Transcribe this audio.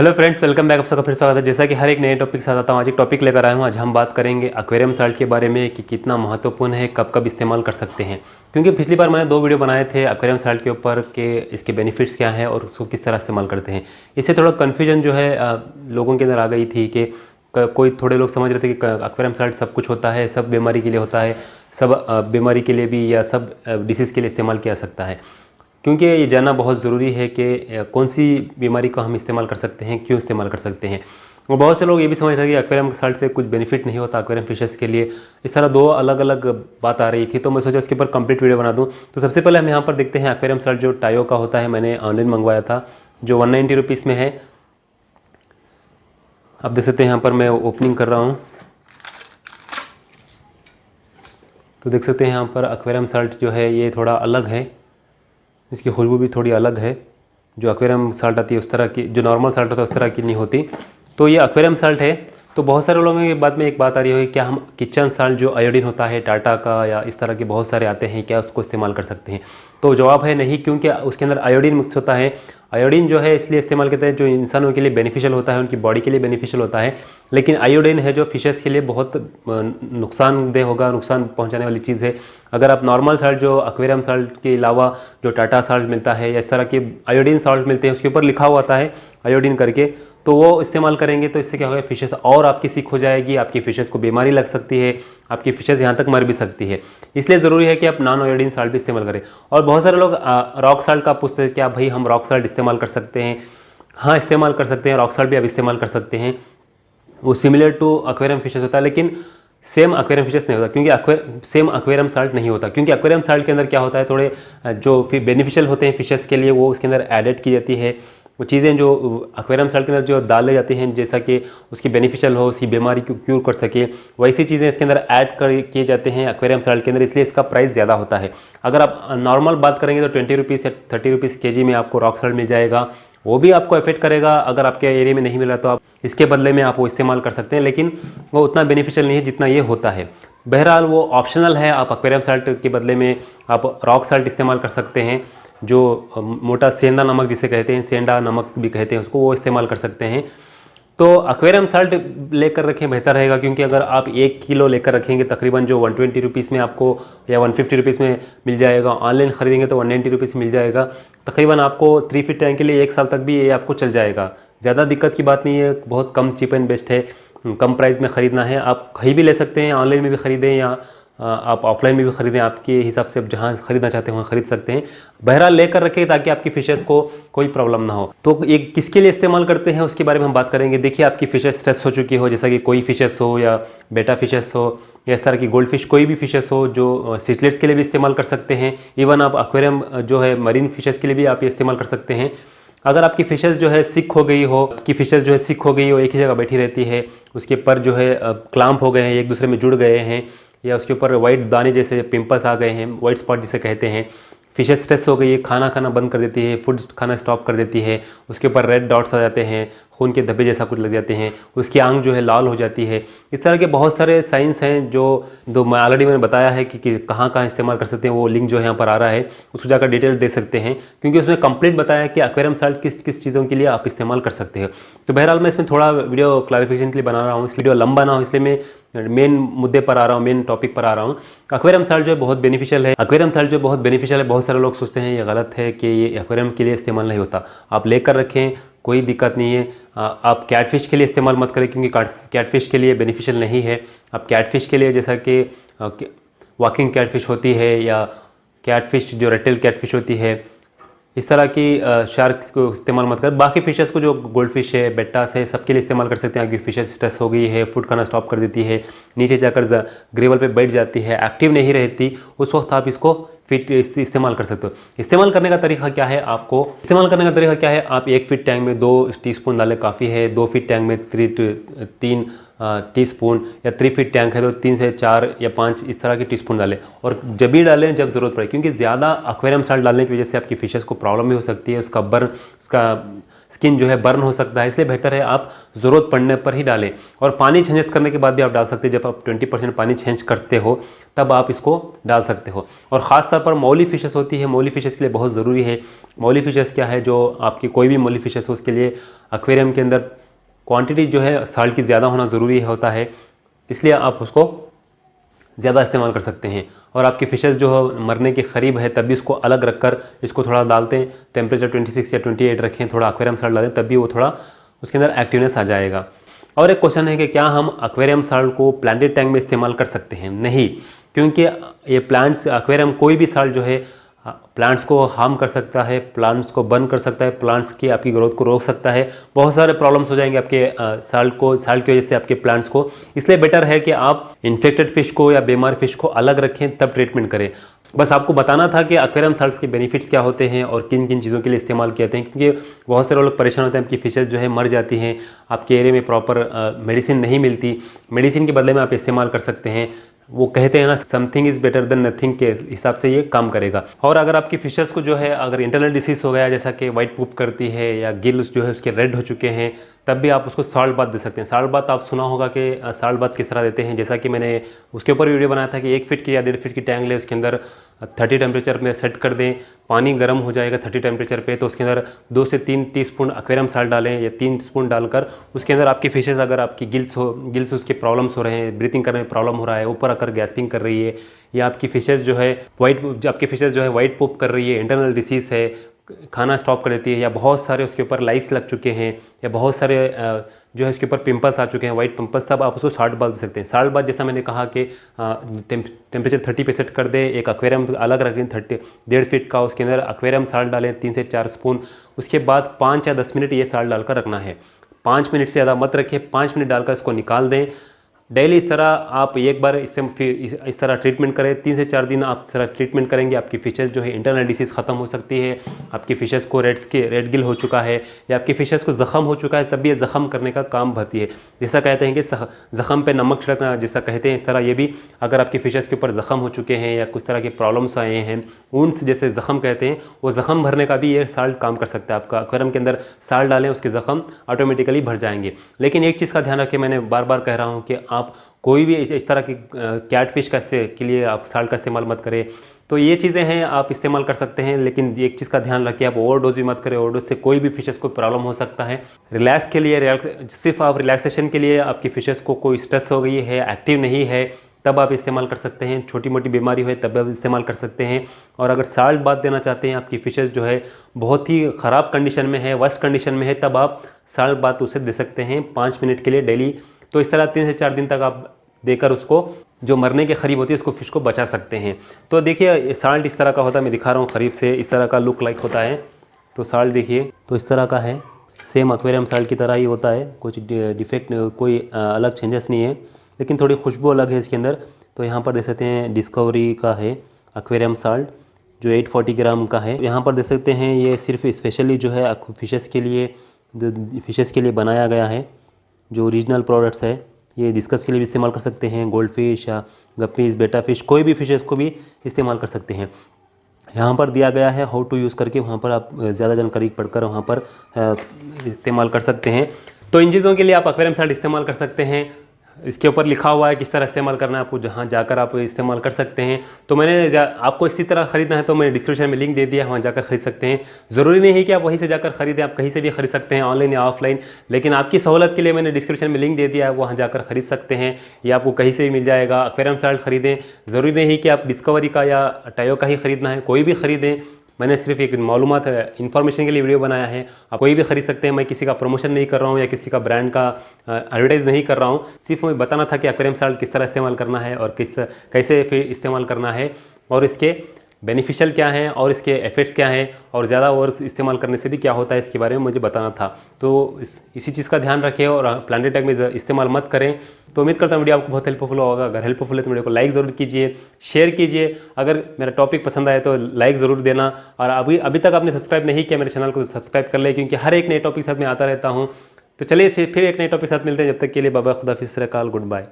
Hello friends, welcome back. आप सबका फिर स्वागत है। जैसा कि हर एक नए टॉपिक के साथ आता हूँ, आज एक टॉपिक लेकर आया हूँ। आज हम बात करेंगे एक्वेरियम साल्ट के बारे में कि कितना महत्वपूर्ण है, कब कब इस्तेमाल कर सकते हैं। क्योंकि पिछली बार मैंने 2 वीडियो बनाए थे एक्वेरियम साल्ट के ऊपर कि इसके बेनिफिट्स क्या हैं और उसको किस तरह इस्तेमाल करते हैं। इससे थोड़ा कन्फ्यूजन जो है लोगों के अंदर आ गई थी कि कोई थोड़े लोग समझ रहे थे कि एक्वेरियम साल्ट सब कुछ होता है, सब बीमारी के लिए होता है, सब बीमारी के लिए भी या सब डिसीज़ के लिए इस्तेमाल किया सकता है। क्योंकि ये जानना बहुत ज़रूरी है कि कौन सी बीमारी को हम इस्तेमाल कर सकते हैं, क्यों इस्तेमाल कर सकते हैं। और बहुत से लोग ये भी समझ रहे हैं कि एक्वेरियम साल्ट से कुछ बेनिफिट नहीं होता एक्वेरियम फिशेस के लिए। इस तरह 2 अलग अलग बात आ रही थी, तो मैं सोचा उसके ऊपर कंप्लीट वीडियो बना दूं। तो सबसे पहले हम यहाँ पर देखते हैं एक्वेरियम साल्ट जो टायो का होता है, मैंने ऑनलाइन मंगवाया था, जो 190 रुपीज़ में है। आप देख सकते हैं, यहाँ पर मैं ओपनिंग कर रहा हूँ तो देख सकते हैं यहाँ पर एक्वेरियम साल्ट जो है ये थोड़ा अलग है, इसकी खुशबू भी थोड़ी अलग है। जो एक्वेरियम साल्ट आती है उस तरह की, जो नॉर्मल साल्ट होता है उस तरह की नहीं होती। तो ये एक्वेरियम साल्ट है। तो बहुत सारे लोगों के बाद में एक बात आ रही होगी, क्या हम किचन साल्ट जो आयोडीन होता है टाटा का या इस तरह के बहुत सारे आते हैं, क्या उसको इस्तेमाल कर सकते हैं? तो जवाब है नहीं, क्योंकि उसके अंदर आयोडीन मिक्स होता है। आयोडीन जो है इसलिए इस्तेमाल करते हैं जो इंसानों के लिए बेनिफिशियल होता है, उनकी बॉडी के लिए बेनिफिशियल होता है। लेकिन आयोडीन है जो फिशेस के लिए बहुत नुकसानदेह होगा, नुकसान पहुंचाने वाली चीज़ है। अगर आप नॉर्मल साल्ट जो एक्वेरियम साल्ट के अलावा जो टाटा साल्ट मिलता है या इस तरह के आयोडीन साल्ट मिलते हैं, उसके ऊपर लिखा हुआ आता है आयोडीन करके, तो वो इस्तेमाल करेंगे तो इससे क्या होगा, फिशेस और आपकी सिक हो जाएगी, आपकी फिशेस को बीमारी लग सकती है, आपकी फिशेस यहाँ तक मर भी सकती है। इसलिए ज़रूरी है कि आप नॉन आयोडीन साल्ट भी इस्तेमाल करें। और बहुत सारे लोग रॉक साल्ट का पूछते हैं, क्या भाई हम रॉक साल्ट इस्तेमाल कर सकते हैं? हाँ, इस्तेमाल कर सकते हैं, रॉक साल्ट भी आप इस्तेमाल कर सकते हैं। वो सिमिलर टू एक्वेरियम फिशेस होता है, लेकिन सेम एक्वेरियम फिशेस नहीं होता, क्योंकि सेम एक्वेरियम साल्ट नहीं होता। क्योंकि एक्वेरियम साल्ट के अंदर क्या होता है, थोड़े जो बेनिफिशियल होते हैं फिशेस के लिए वो उसके अंदर एडेड की जाती है। वो चीज़ें जो एक्वेरियम साल्ट के अंदर जो डाले जाती हैं, जैसा कि उसकी बेनिफिशियल हो, उसकी बीमारी को क्यूर कर सके, वैसी चीज़ें इसके अंदर ऐड कर किए जाते हैं एक्वेरियम साल्ट के अंदर, इसलिए इसका प्राइस ज़्यादा होता है। अगर आप नॉर्मल बात करेंगे तो 20 रुपीज़ या 30 रुपीज़ केजी में आपको रॉक साल्ट मिल जाएगा। वो भी आपको इफेक्ट करेगा। अगर आपके एरिया में नहीं मिला तो आप इसके बदले में आप वो इस्तेमाल कर सकते हैं, लेकिन वो उतना बेनिफिशियल नहीं है जितना ये होता है। बहरहाल वो ऑप्शनल है, आप एक्वेरियम साल्ट के बदले में आप रॉक साल्ट इस्तेमाल कर सकते हैं, जो मोटा सेंधा नमक जिसे कहते हैं, सेंधा नमक भी कहते हैं उसको, वो इस्तेमाल कर सकते हैं। तो एक्वेरियम साल्ट लेकर रखें बेहतर रहेगा, क्योंकि अगर आप 1 किलो लेकर रखेंगे तकरीबन जो 120 रुपीज़ में आपको या 150 रुपीज़ में मिल जाएगा, ऑनलाइन ख़रीदेंगे तो 190 रुपीज़ में मिल जाएगा। तकरीबन आपको 3 फीट टैंक के लिए 1 साल तक भी ये आपको चल जाएगा। ज़्यादा दिक्कत की बात नहीं है, बहुत कम, चीप एंड बेस्ट है, कम प्राइस में ख़रीदना है। आप कहीं भी ले सकते हैं, ऑनलाइन में भी ख़रीदें या आप ऑफलाइन में भी ख़रीदें, आपके हिसाब से आप जहाँ ख़रीदना चाहते हैं वहाँ ख़रीद सकते हैं। बहरहाल लेकर रखें ताकि आपकी फ़िशेस को कोई प्रॉब्लम ना हो। तो ये किसके लिए इस्तेमाल करते हैं उसके बारे में हम बात करेंगे। देखिए, आपकी फ़िशेस स्ट्रेस हो चुकी हो, जैसा कि कोई फ़िशेस हो या बेटा फ़िशेस हो या इस तरह की गोल्ड फिश, कोई भी फ़िशेस हो, जो सिटलेट्स के लिए भी इस्तेमाल कर सकते हैं। इवन आप एक्वेरियम जो है मरीन फ़िशेस के लिए भी आप ये इस्तेमाल कर सकते हैं। अगर आपकी फ़िशेस जो है सिक हो गई हो, कि फ़िशेस जो है सिक हो गई हो, एक ही जगह बैठी रहती है, उसके पर जो है क्लैंप हो गए हैं, एक दूसरे में जुड़ गए हैं, या उसके ऊपर वाइट दाने जैसे पिंपल्स आ गए हैं, वाइट स्पॉट जिसे कहते हैं, फिशेस स्ट्रेस हो गई है, खाना खाना बंद कर देती है, फूड खाना स्टॉप कर देती है, उसके ऊपर रेड डॉट्स आ जाते हैं, खून के धब्बे जैसा कुछ लग जाते हैं, उसकी आंख जो है लाल हो जाती है। इस तरह के बहुत सारे साइंस हैं जो मैं ऑलरेडी मैंने बताया है कि कहाँ कहाँ इस्तेमाल कर सकते हैं। वो लिंक जो है यहाँ पर आ रहा है, उसको जाकर डिटेल देख सकते हैं, क्योंकि उसमें कंप्लीट बताया है कि एक्वेरियम साल्ट किस किस चीज़ों के लिए आप इस्तेमाल कर सकते हैं। तो बहरहाल मैं इसमें थोड़ा वीडियो क्लैरिफिकेशन के लिए बना रहा हूँ, इस वीडियो लंबा ना हो इसलिए मैं मेन मुद्दे पर आ रहा हूँ, मेन टॉपिक पर आ रहा हूँ। एक्वेरियम साल्ट जो है बहुत बेनिफिशियल है। एक्वेरियम साल्ट जो बहुत बेनिफिशियल है, बहुत सारे लोग सोचते हैं ये गलत है कि ये एक्वेरियम के लिए इस्तेमाल नहीं होता। आप लेकर रखें, कोई दिक्कत नहीं है। आप कैटफिश के लिए इस्तेमाल मत करें, क्योंकि कैटफिश के लिए बेनिफिशियल नहीं है। आप कैटफिश के लिए, जैसा कि वॉकिंग कैटफिश होती है या कैटफिश जो रेटेल कैटफिश होती है, इस तरह की शार्क्स को इस्तेमाल मत कर। बाकी फिशेस को जो गोल्ड फिश है, बेटास है, सबके लिए इस्तेमाल कर सकते हैं। आपकी फिशेस स्ट्रेस हो गई है, फूड खाना स्टॉप कर देती है, नीचे जाकर ग्रेवल पे बैठ जाती है, एक्टिव नहीं रहती, उस वक्त आप इसको फिट इस्तेमाल कर सकते हो। इस्तेमाल करने का तरीका क्या है? आपको इस्तेमाल करने का तरीका क्या है? आप 1 फीट टैंक में 2 टीस्पून डालें, काफ़ी है। 2 फीट टैंक में 3 टीस्पून, या 3 फीट टैंक है तो 3 से 4 या 5 इस तरह के टीस्पून डालें। और जब भी डालें जब ज़रूरत पड़े, क्योंकि ज़्यादा एक्वेरियम साल्ट डालने की वजह से आपकी फिशेस को प्रॉब्लम भी हो सकती है। उसका बर्न, उसका स्किन जो है बर्न हो सकता है, इसलिए बेहतर है आप ज़रूरत पड़ने पर ही डालें। और पानी चेंजेस करने के बाद भी आप डाल सकते हैं, जब आप 20% पानी चेंज करते हो तब आप इसको डाल सकते हो। और ख़ासतौर पर मौली फिशेस होती है, मौली फिशेस के लिए बहुत ज़रूरी है। मौली फिशेस क्या है, जो आपकी कोई भी मौली फिशेस हो उसके लिए एक्वेरियम के अंदर क्वांटिटी जो है साल्ट की ज़्यादा होना ज़रूरी होता है, इसलिए आप उसको ज़्यादा इस्तेमाल कर सकते हैं। और आपकी फ़िशेस जो मरने के करीब है तब भी इसको अलग रखकर इसको थोड़ा डालते हैं, टेम्परेचर 26 या 28 रखें, थोड़ा एक्वेरियम साल्ट डालें, तब भी वो थोड़ा उसके अंदर एक्टिवनेस आ जाएगा। और एक क्वेश्चन है कि क्या हम एक्वेरियम साल्ट को प्लांटेड टैंक में इस्तेमाल कर सकते हैं? नहीं, क्योंकि ये प्लांट्स एक्वेरियम कोई भी साल्ट जो है प्लांट्स को हार्म कर सकता है, प्लांट्स को बर्न कर सकता है, प्लांट्स की आपकी ग्रोथ को रोक सकता है, बहुत सारे प्रॉब्लम्स हो जाएंगे आपके साल्ट की वजह से आपके प्लांट्स को। इसलिए बेटर है कि आप इन्फेक्टेड फिश को या बीमार फिश को अलग रखें तब ट्रीटमेंट करें। बस आपको बताना था कि एक्वेरियम साल्ट्स के बेनिफिट्स क्या होते हैं और किन किन चीज़ों के लिए इस्तेमाल किए जाते हैं, क्योंकि बहुत सारे लोग परेशान होते हैं आपकी फिशेस जो है मर जाती हैं, आपके एरिया में प्रॉपर मेडिसिन नहीं मिलती, मेडिसिन के बदले में आप इस्तेमाल कर सकते हैं। वो कहते हैं ना, something is better than nothing के हिसाब से ये काम करेगा। और अगर आपकी फिशेस को जो है अगर इंटरनल डिसीज़ हो गया, जैसा कि वाइट पूप करती है या गिल जो है उसके रेड हो चुके हैं, तब भी आप उसको साल्ट बाथ दे सकते हैं। साल्ट बाथ आप सुना होगा कि साल्ट बाथ किस तरह देते हैं, जैसा कि मैंने उसके ऊपर वीडियो बनाया था कि 1 फीट की या 1.5 फीट की टैंक ले, उसके अंदर 30 टेम्परेचर में सेट कर दें, पानी गर्म हो जाएगा 30 टेम्परेचर पे, तो उसके अंदर 2 से 3 टीस्पून एक्वेरियम साल्ट डालें या 3 स्पून डालकर उसके अंदर आपकी फिशेस, अगर आपकी गिल्स उसके प्रॉब्लम्स हो रहे हैं, ब्रीथिंग करने में प्रॉब्लम हो रहा है, ऊपर आकर गैस्पिंग कर रही है, या आपकी फिशेस जो है वाइट पोप कर रही है, इंटरनल डिसीज़ है, खाना स्टॉप कर देती है, या बहुत सारे उसके ऊपर लाइस लग चुके हैं, या बहुत सारे जो है उसके ऊपर पिंपल्स आ चुके हैं, वाइट पिंपल्स, सब आप उसको साल्ट बाथ दे सकते हैं। साल्ट बाथ जैसा मैंने कहा कि टेम्परेचर 30 पे सेट कर दें, एक एक्वेरियम अलग रखें 1.5 फीट का, उसके अंदर एक्वेरियम साल्ट डालें 3 से 4 स्पून, उसके बाद 5 या 10 मिनट ये साल्ट डालकर रखना है। 5 मिनट से ज़्यादा मत रखें, 5 मिनट डालकर इसको निकाल दें। डेली इस तरह आप एक बार इससे फिर इस तरह ट्रीटमेंट करें, 3 से 4 दिन आप इस तरह ट्रीटमेंट करेंगे, आपकी फिशेस जो है इंटरनल डिसीज़ ख़त्म हो सकती है। आपकी फिशेस को रेड गिल हो चुका है या आपकी फिशेस को ज़ख़म हो चुका है, सब ये ज़ख़म करने का काम भरती है। जैसा कहते हैं कि ज़ख़म पे नमक छिड़कना, जैसा कहते हैं, इस तरह ये भी अगर आपकी फिशेस के ऊपर ज़ख़म हो चुके हैं या कुछ तरह के प्रॉब्लम्स आए हैं, ऊन्स जैसे ज़ख़म कहते हैं, वो ज़ख़म भरने का भी ये साल्ट काम कर सकता है। आपका एक्वेरियम के अंदर साल्ट डालें, उसके ज़ख़म ऑटोमेटिकली भर जाएंगे। लेकिन एक चीज़ का ध्यान रखें, मैंने बार बार कह रहा हूँ कि आप कोई भी इस तरह की कैट फिश के लिए आप साल्ट का इस्तेमाल मत करें। तो ये चीज़ें हैं आप इस्तेमाल कर सकते हैं, लेकिन एक चीज़ का ध्यान रखिए, आप ओवरडोज भी मत करें। ओवरडोज से कोई भी फिशेस को प्रॉब्लम हो सकता है। रिलैक्स के लिए सिर्फ आप रिलैक्सेशन के लिए आपकी फिशेस को कोई स्ट्रेस हो गई है, एक्टिव नहीं है, तब आप इस्तेमाल कर सकते हैं। छोटी मोटी बीमारी हो तब आप इस्तेमाल कर सकते हैं। और अगर साल्ट बाथ देना चाहते हैं, आपकी फिशेस जो है बहुत ही ख़राब कंडीशन में है, वर्स्ट कंडीशन में है, तब आप साल्ट बाथ उसे दे सकते हैं 5 मिनट के लिए डेली। तो इस तरह 3 से 4 दिन तक आप देकर उसको जो मरने के करीब होती है उसको फिश को बचा सकते हैं। तो देखिए साल्ट इस तरह का होता है, मैं दिखा रहा हूँ करीब से, इस तरह का लुक लाइक होता है। तो साल्ट देखिए तो इस तरह का है, सेम एक्वेरियम साल्ट की तरह ही होता है, कुछ डिफेक्ट कोई अलग चेंजेस नहीं है, लेकिन थोड़ी खुशबू अलग है इसके अंदर। तो यहाँ पर देख सकते हैं डिस्कवरी का है एक्वेरियम साल्ट जो 840 ग्राम का है। यहाँ पर देख सकते हैं ये सिर्फ स्पेशली जो है फिशेस के लिए बनाया गया है। जो ओरिजिनल प्रोडक्ट्स है ये डिस्कस के लिए भी इस्तेमाल कर सकते हैं, गोल्ड फिश या गप्पीज, बेटा फिश, कोई भी फिशेस को भी इस्तेमाल कर सकते हैं। यहाँ पर दिया गया है हाउ टू यूज़ करके, वहाँ पर आप ज़्यादा जानकारी पढ़कर वहाँ पर इस्तेमाल कर सकते हैं। तो इन चीज़ों के लिए आप एक्वेरियम साल्ट इस्तेमाल कर सकते हैं। इसके ऊपर लिखा हुआ है किस तरह इस्तेमाल करना है, आपको जहाँ जाकर आप इस्तेमाल कर सकते हैं। तो मैंने आपको इसी तरह ख़रीदना है तो मैंने डिस्क्रिप्शन में लिंक दे दिया, वहाँ जाकर ख़रीद सकते हैं। ज़रूरी नहीं है कि आप वहीं से जाकर ख़रीदें, आप कहीं से भी ख़रीद सकते हैं, ऑनलाइन या ऑफलाइन, लेकिन आपकी सहूलत के लिए मैंने डिस्क्रिप्शन में लिंक दे दिया है, वहाँ जाकर ख़रीद सकते हैं या आपको कहीं से भी मिल जाएगा। एक्वेरियम साल्ट ख़रीदें, ज़रूरी नहीं कि आप डिस्कवरी का या टायो का ही ख़रीदना है, कोई भी ख़रीदें। मैंने सिर्फ एक मालूमात इन्फॉर्मेशन के लिए वीडियो बनाया है, आप कोई भी खरीद सकते हैं। मैं किसी का प्रमोशन नहीं कर रहा हूँ या किसी का ब्रांड का एडवर्टाइज नहीं कर रहा हूँ, सिर्फ मैं बताना था कि एक्वेरियम साल्ट किस तरह इस्तेमाल करना है और कैसे फिर इस्तेमाल करना है और इसके बेनिफिशियल क्या हैं और इसके इफ़ेक्ट्स क्या हैं और ज़्यादा और इस्तेमाल करने से भी क्या होता है, इसके बारे में मुझे बताना था। तो इसी चीज़ का ध्यान रखें और प्लांटेड टैग में इस्तेमाल मत करें। तो उम्मीद करता हूँ वीडियो आपको बहुत हेल्पफुल होगा। अगर हेल्पफुल है तो वीडियो को लाइक ज़रूर कीजिए, शेयर कीजिए। अगर मेरा टॉपिक पसंद आए तो लाइक ज़रूर देना, और अभी तक आपने सब्सक्राइब नहीं किया मेरे चैनल को तो सब्सक्राइब कर ले, क्योंकि हर एक नए टॉपिक के साथ मैं आता रहता हूँ। तो चलिए फिर एक नए टॉपिक के साथ मिलते हैं, जब तक के लिए बाय बाय, खुदा हाफिज़, काल, गुड बाय।